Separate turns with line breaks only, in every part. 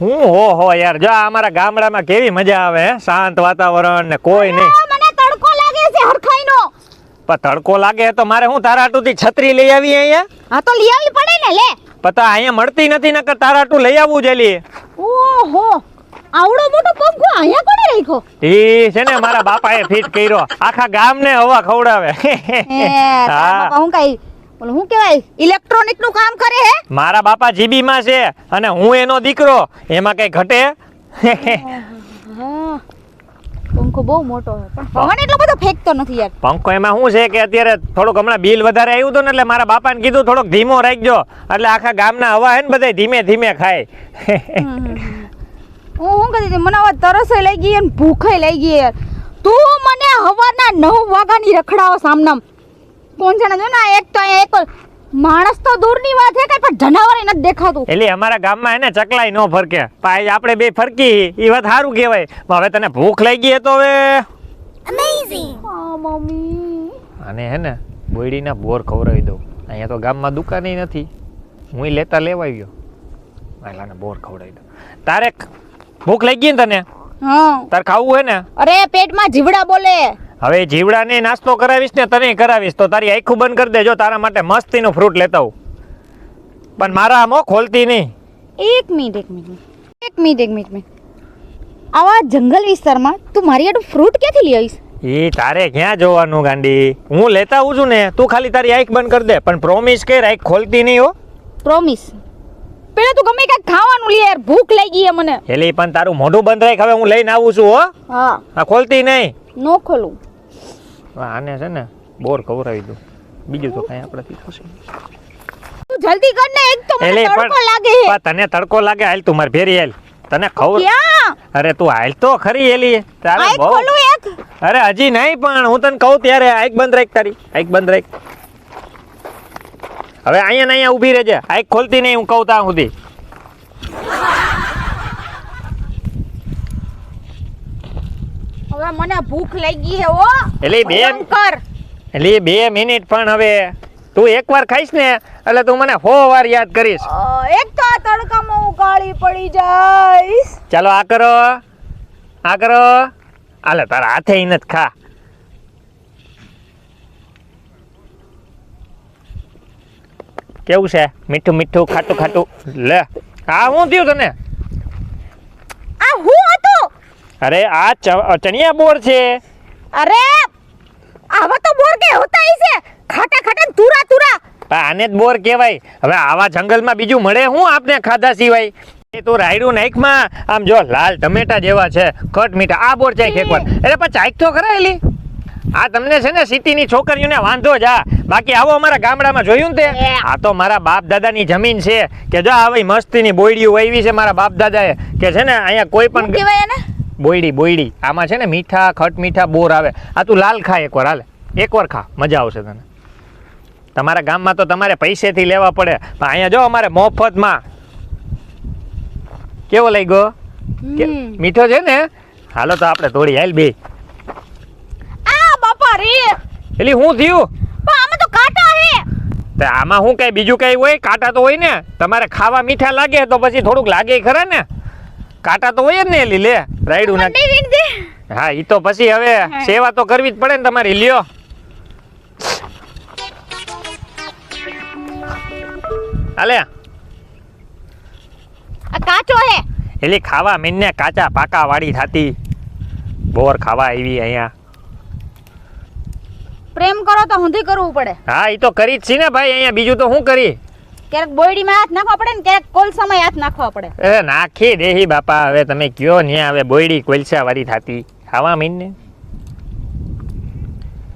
હું હો યાર, જો આ અમારા ગામડામાં કેવી મજા આવે હે, શાંત વાતાવરણ ને કોઈ નહીં.
મને તડકો લાગે છે હરખાઈનો.
પણ તડકો લાગે તો મારે હું તારા હાટુથી છત્રી લઈ આવી અહીંયા?
હા તો લઈ આવી પડે ને લે.
પતા અહીંયા મળતી નથી, નકર તારા હાટુ લઈ આવવું જેલી.
ઓહો, આવડો મોટો પંખો અહીંયા કોણે રાખ્યો?
ઈ છે ને મારા બાપાએ ફિટ કર્યો, આખા ગામને હવા ખવડાવે.
બાપા હું કઈ હું કહેવાય ઇલેક્ટ્રોનિક નું કામ કરે હે?
મારા બાપા જીબી માં છે અને હું એનો દીકરો, એમાં કઈ ઘટે?
પંખો બહુ મોટો છે પણ પવન એટલો બધો ફેંકતો નથી યાર.
પંખો એમાં શું છે કે અત્યારે થોડુંક હમણાં બિલ વધારે આવ્યું હતું ને એટલે મારા બાપાને કીધું થોડોક ધીમો રાખજો, એટલે આખા ગામના હવા હે ને બધા ધીમે ધીમે ખાય.
હું કહેતી હતી મને હવે તરસે લઈ ગઈ અને ભૂખે લઈ ગઈ યાર. તું મને હવાના 9 વાગ્યાની રખડાવો સામનામ. કોણ જાણે જો ને એક તો એક માણસ તો દૂરની વાત છે, કઈ પણ જનાવર નથી દેખાતું.
એટલે અમારા ગામમાં હે ને ચકલાઈ નો ફરકે, પાઈ આપણે બે ફરકી ઈ વાત સારું કહેવાય. હવે તને ભૂખ લાગી તો હવે
અમેઝિંગ. હા મમ્મી,
આને હે ને બોયડીના બોર ખવડાવી દઉં. અહીંયા તો ગામમાં દુકાને નથી, હું લેતા લેવા આવ્યો. આલાને બોર ખવડાવી દઉં. તારે ભૂખ લાગી ને તને?
હા.
તાર ખાવું હે ને?
અરે પેટમાં જીવડા બોલે.
હવે જીવડાને નાસ્તો કરાવીશ ને તને કરાવીશ તો તારી આંખું બંધ કરી દેજો, તારા માટે મસ્તીનું ફ્રૂટ લેતા આવું. પણ મારા આમો ખોલતી નહીં.
એક મિનિટ. આવા જંગલ વિસ્તારમાં તું મારી આટલું ફ્રૂટ ક્યાંથી લઈ આવીશ?
એ તારે ક્યાં જોવાનું ગાંડી, હું લેતા આવું છું ને, તું ખાલી તારી આંખ બંધ કરી દે, પણ પ્રોમિસ કર આંખ ખોલતી નહીં હો.
પ્રોમિસ. પેલા તું ગમે કાંઈક ખાવાનું લે યાર, ભૂખ લાગી છે મને.
એલી પણ તારું મોઢું બંધ રાખ, હવે હું લઈને આવું છું હો.
હા.
આ ખોલતી નહીં.
નો ખોલું.
આને છે ને બોર ખવડાવી દઉં, બીજું તો કઈ આપણાથી થશે.
તું જલ્દી કર ને, એક તો મને
એલી
તડકો લાગે છે.
પણ તને તડકો લાગે, હાલ તું મારી ભેરી હાલ, તને ખબર.
ક્યાં?
અરે તું હાલ તો ખરી એલી, તારે
આંખ
બહુ.
ખોલું એક.
અરે હજી નહીં, પણ હું તને કહું ત્યારે આંખ બંધ રાખ, તારી આંખ બંધ રાખ. હવે અહીંયા ને અહીંયા ઊભી રહેજે, આંખ ખોલતી નહીં, હું કહું ત્યાં સુધી.
હવે મને ભૂખ લાગી છે હો.
એટલે 2 મિનિટ પણ હવે તું એકવાર ખાઈશ ને એટલે તું મને 100 વાર યાદ કરીશ.
એક તો આ તડકામાં હું કાળી પડી જઈશ.
ચાલો આ કરો, હાલે તારા હાથે ઈ નથી ખા. કેવું છે? મીઠું ખાટું લે. હા હું થયું તને?
આ હું હતું?
અરે આ ચણિયા બોર છે.
અરે આવા તો બોર કે હોતા હી છે, ખાટા તુરા.
આને જ બોર કહેવાય. હવે આવા જંગલમાં બીજું મળે હું આપને ખાધા સિવાય? એ તો રાયડું નાખમાં આમ જો લાલ ટમેટા જેવા છે, ખટ મીઠા. આ બોર ચાખ એકવાર, એટલે પણ ચાખ તો ખરા એલી. આ તમને છે ને સિટીની છોકરીઓને વાંધો જ. બાકી આવો અમારા ગામડામાં જોયું ને તે, આ તો મારા બાપ દાદાની જમીન છે કે જો આવી મસ્તીની બોયડીઓ વાવી છે મારા બાપ દાદાએ, કે છે ને અહીંયા કોઈ પણ
કહેવાય ને
બોયડી. આમાં છે ને મીઠા ખટ મીઠા બોર આવે. આ તું લાલ ખા એકવાર, હાલે એકવાર ખા, મજા આવશે તને. તમારા ગામમાં તો તમારે પૈસેથી લેવા પડે, પણ અહીંયા જો અમારે મફતમાં. કેવો લાગ્યો? મીઠો છે ને? હાલો તો આપણે તોડી હાલ બે.
આ બાપા રે,
એટલે હું થયું?
પણ આમાં તો કાંટા હે.
તે આમાં શું કઈ બીજું કઈ હોય? કાંટા તો હોય ને. તમારે ખાવા મીઠા લાગે તો પછી થોડુંક લાગે ખરા ને. કાંટા તો હોય જ ને એલી. લે રાયડું નાખ. હા ઈ તો પછી હવે સેવા તો કરવી જ પડે ને તમારી. લ્યો હાલે.
આ કાચો હે.
એલી ખાવા મીનને કાચા પાકા વાળી થાતી. બોર ખાવા આવી અહીંયા.
પ્રેમ કરો તો હુંધી કરવું પડે.
હા ઈ તો કરી જ છી ને ભાઈ, અહીંયા બીજું તો શું કરી?
ક્યારેક બોયડીમાં હાથ નાખવા પડે ને ક્યારેક કોલસામાં હાથ નાખવા પડે.
એ નાખી દેહી બાપા, હવે તમે કયો ને હવે બોયડી કોલસા વાળી થાતી. ખાવા મીનને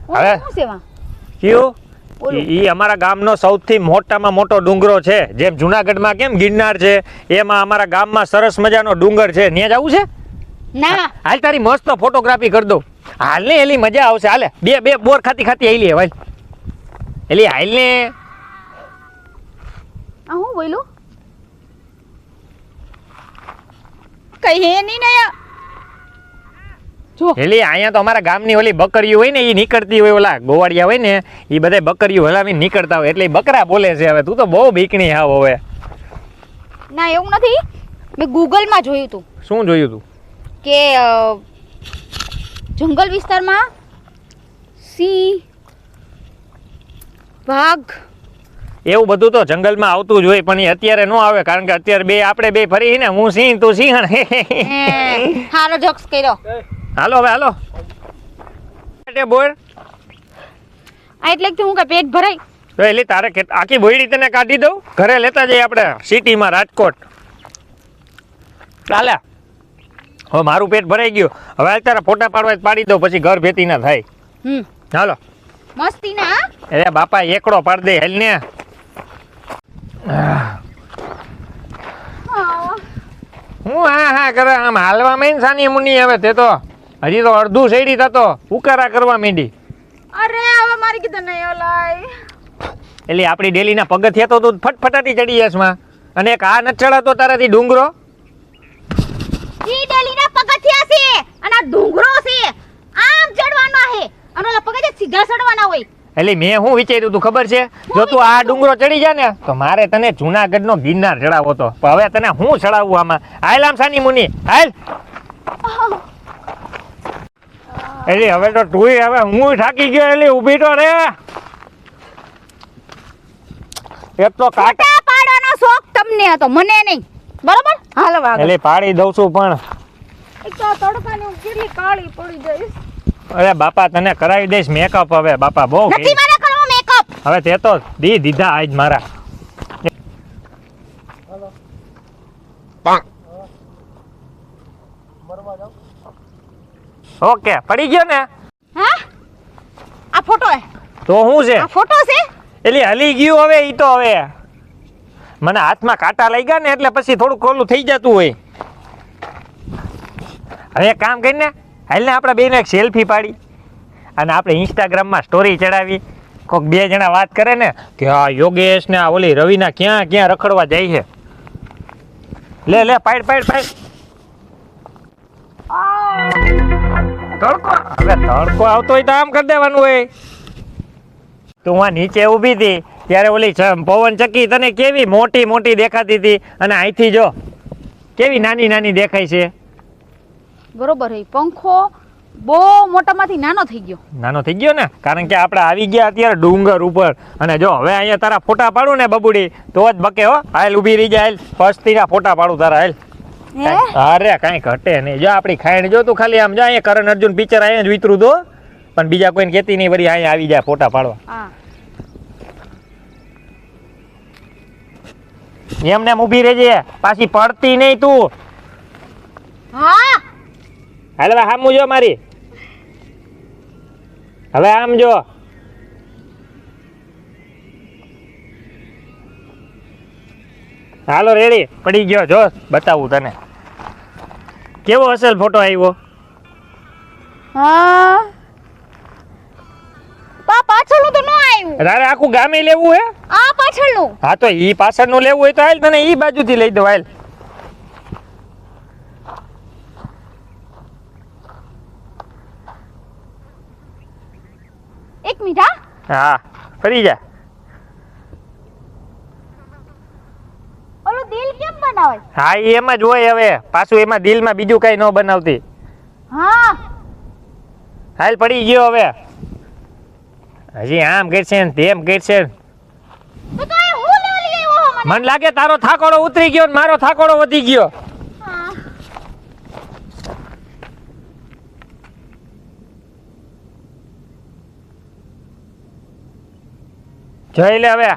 હવે
શું સેવા?
કયો? ઈ અમારા ગામનો સૌથી મોટામાં મોટો ડુંગરો છે. જેમ જુનાગઢમાં કેમ ગિરનાર છે, એમાં અમારા ગામમાં સરસ મજાનો ડુંગર છે. ત્યાં જવું છે?
ના
હાલ તારી મસ્ત ફોટોગ્રાફી કરી દઉં. હાલ ને એલી મજા આવશે. હાલે બે બોર ખાતી આઈ લે. એલી હાલ ને.
આ હું બોલું કઈ હે નહીં ને જો.
એલી અહીંયા તો અમારા ગામની ઓલી બકરીઓ હોય ને, એ નીકળતી હોય, ઓલા ગોવાળિયા હોય ને, એ બધા બકરીઓ હલાવીને નીકળતા હોય, એટલે બકરા બોલે છે. હવે તું તો બહુ બીકણી હાવ હવે.
ના એવું નથી. મેં ગૂગલમાં જોયું હતું
શું જોયું તું?
કે જંગલ વિસ્તારમાં સિંહ, વાઘ.
એવું બધું તો જંગલમાં આવતું જ હોય, પણ એ અત્યારે ન આવે, કારણ કે અત્યારે આપણે બે ફરી ને, હું સિંહ તું સિંહણ.
હારો જોક્સ કર્યો.
હાલો હવે હાલો. બોલ.
એટલે કે હું કે પેટ ભરાય.
તો એટલે તારે આખી બોયડી તને કાઢી દઉં, ઘરે લેતા જઈએ આપણે સિટીમાં, રાજકોટ. ચાલે હવે મારું પેટ ભરાઈ ગયું, હવે અત્યારે ફોટા પાડવા પાડી દઉં, પછી ઘર ભેતી ના થાય. હાલો
મસ્તી ના.
અરે બાપા એકડો પાડ દે હેલ ને. હું હા કરે આમ હાલવા માંડ સાની મુની. હવે તે તો હજી તો અડધું શેડી થતો ઉકારા કરવા માંડી.
અરે હવે મારી કીધું નહીં ઓલાય.
એટલે આપણી ડેલીના પગથિયા તો તું ફટફટાટી ચડી જશ માં, અને એક આ નથી ચડાતો તારાથી ડુંગરો.
ઈ ડેલીના પગથિયા છે અને આ ડુંગરો છે, આમ ચડવાનો છે અને ઓલા પગથિયા સીધા ચડવાના હોય.
એટલે મેં શું વિચાર્યું તું ખબર છે? જો તું આ ડુંગરો ચડી જા ને તો મારે તને જુનાગઢનો ગિરનાર ચડાવવો હતો, પણ હવે તને હું ચડાવવું આમાં? હાલ આમ સાની મુની હાલ. એટલે હવે તો તું હવે હું થાકી ગયો, એટલે ઊભી તો રે. એક તો કાંટા
ફોટા પાડવાનો શોખ તમને હતો, મને નહીં, બરોબર? હાલો વાગ.
એટલે પાડી દઉં છું, પણ
એક તો તડકાની હું કેટલી કાળી પડી જઈશ.
અરે બાપા તને કરાવી દઈશ મેકઅપ. હવે બાપા બહુ
નથી મારે કરવો મેકઅપ.
હવે તે તો દીધા આજ મારા. ઓકે પડી ગયો ને?
હા આ ફોટો હે
તો શું છે?
આ ફોટો છે.
એટલે હલી ગયું હવે. ઈ તો હવે મને હાથમાં કાંટા લઈ ગયા ને એટલે પછી થોડું કોલું થઈ જતું હોય. હવે એક કામ કરીને હાલ ને આપણે બેને એક સેલ્ફી પાડી અને આપણે ઇન્સ્ટાગ્રામમાં સ્ટોરી ચડાવી. કોઈક બે જણા વાત કરે ને કે આ યોગેશ ને આ ઓલી રવિના ક્યાં ક્યાં રખડવા જાય છે. લે પાડ. તડકો હવે તડકો આવતો હોય તો આમ કરી દેવાનું હોય. તું આ નીચે ઊભી હતી ત્યારે ઓલી પવન ચક્કી તને કેવી મોટી મોટી દેખાતી હતી, અને અહીંથી જો કેવી નાની નાની દેખાય છે.
બરોબર હે, પંખો બહુ મોટામાંથી નાનો થઈ ગયો.
નાનો થઈ ગયો ને, કારણ કે આપણે આવી ગયા અત્યારે ડુંગર ઉપર. અને જો હવે અહીંયા તારા ફોટા પાડું ને બબુડી તો જ બકે હો. હાલ ઊભી રહી જાય, હાલ પસ્તીના ફોટા પાડું તારા. હાલ અરે કાંઈ ઘટે નહીં. જો આપણી ખાઈને જો તું ખાલી આમ જા, અહીંયા કરણ અર્જુન પિક્ચર અહીંયા જ વિતરું દો, પણ બીજા કોઈને કહેતી નહીં, વળી અહીંયા આવી જાય ફોટા પાડવા. એમને એમ ઊભી રહેજે, પાછી પડતી નહીં તું.
હા
હાલ હવે આમ જો મારી, હવે આમ જો. હાલો રેડી પડી ગયો. જો બતાવું તને કેવો અસલ ફોટો આવ્યો.
હા પાછળનું તો ન આવ્યું.
તારે આખું ગામે લેવું હે?
આ પાછળનું.
હા તો ઈ પાછળનું લેવું હોય તો હાલ તને ઈ બાજુથી લઈ દો. હાલ
એક મિનિટ.
હા ફરી જા.
ઓલું દિલ કેમ બનાવે?
હા ઈ એમાં જ હોય. હવે પાછું એમાં દિલમાં બીજું કઈ ન બનાવતી.
હા
હાલ પડી ગયો. હવે હજી આમ કરશે ને તેમ કરશે.
તો તો એ હું લઈ આવ્યો મને.
મને લાગે તારો થાકોડો ઉતરી ગયો ને મારો થાકોડો વધી ગયો. જોઈ લે હવે.